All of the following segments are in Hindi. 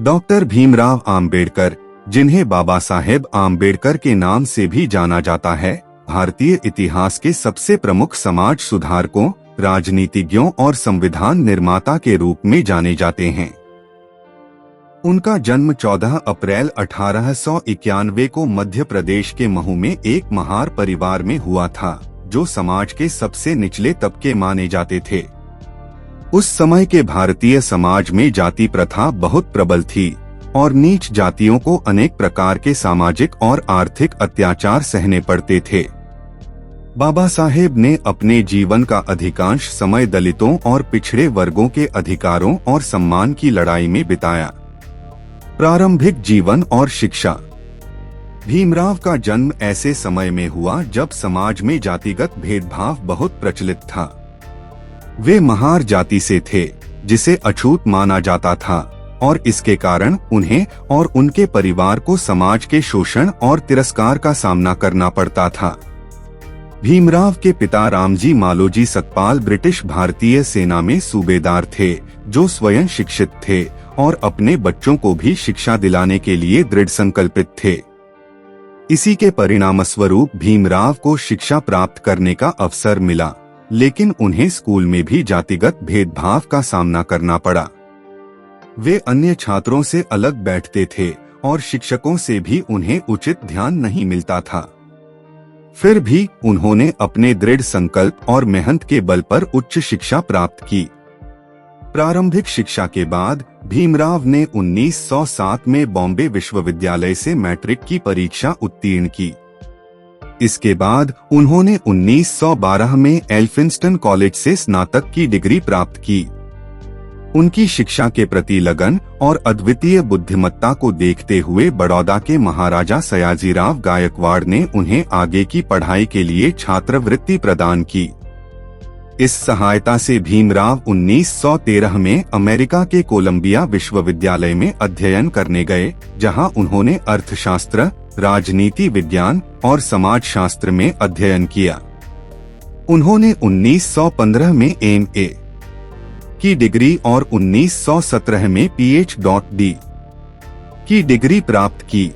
डॉक्टर भीमराव आम्बेडकर, जिन्हें बाबा साहेब आम्बेडकर के नाम से भी जाना जाता है, भारतीय इतिहास के सबसे प्रमुख समाज सुधारकों, राजनीतिज्ञों और संविधान निर्माता के रूप में जाने जाते हैं। उनका जन्म 14 अप्रैल 1891 को मध्य प्रदेश के महू में एक महार परिवार में हुआ था, जो समाज के सबसे निचले तबके माने जाते थे। उस समय के भारतीय समाज में जाति प्रथा बहुत प्रबल थी और नीच जातियों को अनेक प्रकार के सामाजिक और आर्थिक अत्याचार सहने पड़ते थे। बाबा साहेब ने अपने जीवन का अधिकांश समय दलितों और पिछड़े वर्गों के अधिकारों और सम्मान की लड़ाई में बिताया। प्रारंभिक जीवन और शिक्षा। भीमराव का जन्म ऐसे समय में हुआ जब समाज में जातिगत भेदभाव बहुत प्रचलित था। वे महार जाति से थे, जिसे अछूत माना जाता था और इसके कारण उन्हें और उनके परिवार को समाज के शोषण और तिरस्कार का सामना करना पड़ता था। भीमराव के पिता रामजी मालोजी सकपाल ब्रिटिश भारतीय सेना में सूबेदार थे, जो स्वयं शिक्षित थे और अपने बच्चों को भी शिक्षा दिलाने के लिए दृढ़ संकल्पित थे। इसी के परिणामस्वरूप भीमराव को शिक्षा प्राप्त करने का अवसर मिला, लेकिन उन्हें स्कूल में भी जातिगत भेदभाव का सामना करना पड़ा। वे अन्य छात्रों से अलग बैठते थे और शिक्षकों से भी उन्हें उचित ध्यान नहीं मिलता था। फिर भी उन्होंने अपने दृढ़ संकल्प और मेहनत के बल पर उच्च शिक्षा प्राप्त की। प्रारंभिक शिक्षा के बाद भीमराव ने 1907 में बॉम्बे विश्वविद्यालय से मैट्रिक की परीक्षा उत्तीर्ण की। इसके बाद उन्होंने 1912 में एल्फिंस्टन कॉलेज से स्नातक की डिग्री प्राप्त की। उनकी शिक्षा के प्रति लगन और अद्वितीय बुद्धिमत्ता को देखते हुए बड़ौदा के महाराजा सयाजीराव गायकवाड़ ने उन्हें आगे की पढ़ाई के लिए छात्रवृत्ति प्रदान की। इस सहायता से भीमराव 1913 में अमेरिका के कोलंबिया विश्वविद्यालय में अध्ययन करने गए, जहां उन्होंने अर्थशास्त्र, राजनीति विज्ञान और समाजशास्त्र में अध्ययन किया। उन्होंने 1915 में MA की डिग्री और 1917 में PhD की डिग्री प्राप्त की।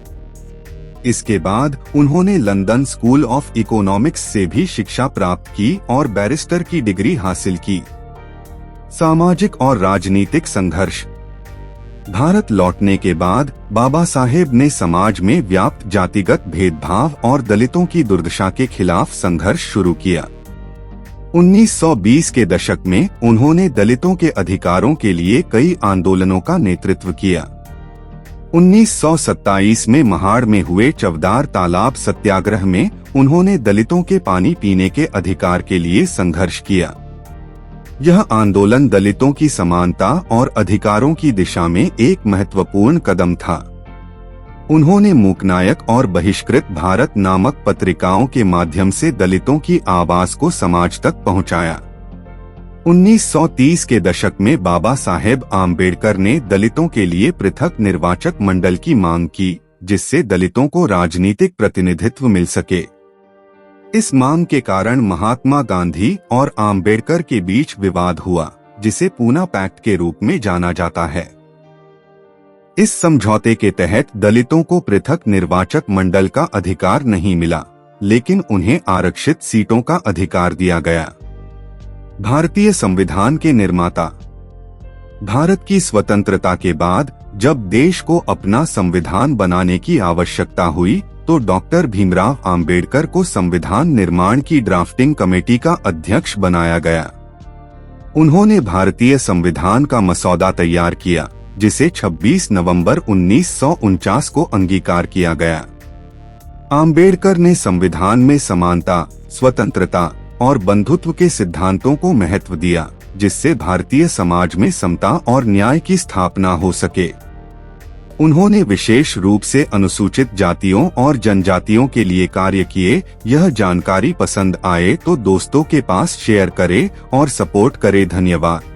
इसके बाद उन्होंने लंदन स्कूल ऑफ इकोनॉमिक्स से भी शिक्षा प्राप्त की और बैरिस्टर की डिग्री हासिल की। सामाजिक और राजनीतिक संघर्ष। भारत लौटने के बाद बाबा साहेब ने समाज में व्याप्त जातिगत भेदभाव और दलितों की दुर्दशा के खिलाफ संघर्ष शुरू किया। 1920 के दशक में उन्होंने दलितों के अधिकारों के लिए कई आंदोलनों का नेतृत्व किया। 1927 में महाड़ में हुए चवदार तालाब सत्याग्रह में उन्होंने दलितों के पानी पीने के अधिकार के लिए संघर्ष किया। यह आंदोलन दलितों की समानता और अधिकारों की दिशा में एक महत्वपूर्ण कदम था। उन्होंने मूकनायक और बहिष्कृत भारत नामक पत्रिकाओं के माध्यम से दलितों की आवाज को समाज तक पहुंचाया। 1930 के दशक में बाबा साहेब आम्बेडकर ने दलितों के लिए पृथक निर्वाचक मंडल की मांग की, जिससे दलितों को राजनीतिक प्रतिनिधित्व मिल सके। इस मांग के कारण महात्मा गांधी और आम्बेडकर के बीच विवाद हुआ, जिसे पूना पैक्ट के रूप में जाना जाता है। इस समझौते के तहत दलितों को पृथक निर्वाचक मंडल का अधिकार नहीं मिला, लेकिन उन्हें आरक्षित सीटों का अधिकार दिया गया। भारतीय संविधान के निर्माता। भारत की स्वतंत्रता के बाद जब देश को अपना संविधान बनाने की आवश्यकता हुई, तो डॉक्टर भीमराव आम्बेडकर को संविधान निर्माण की ड्राफ्टिंग कमेटी का अध्यक्ष बनाया गया। उन्होंने भारतीय संविधान का मसौदा तैयार किया, जिसे 26 नवंबर 1949 को अंगीकार किया गया। आम्बेडकर ने संविधान में समानता, स्वतंत्रता और बंधुत्व के सिद्धांतों को महत्व दिया, जिससे भारतीय समाज में समता और न्याय की स्थापना हो सके। उन्होंने विशेष रूप से अनुसूचित जातियों और जनजातियों के लिए कार्य किए। यह जानकारी पसंद आए तो दोस्तों के पास शेयर करें और सपोर्ट करें। धन्यवाद।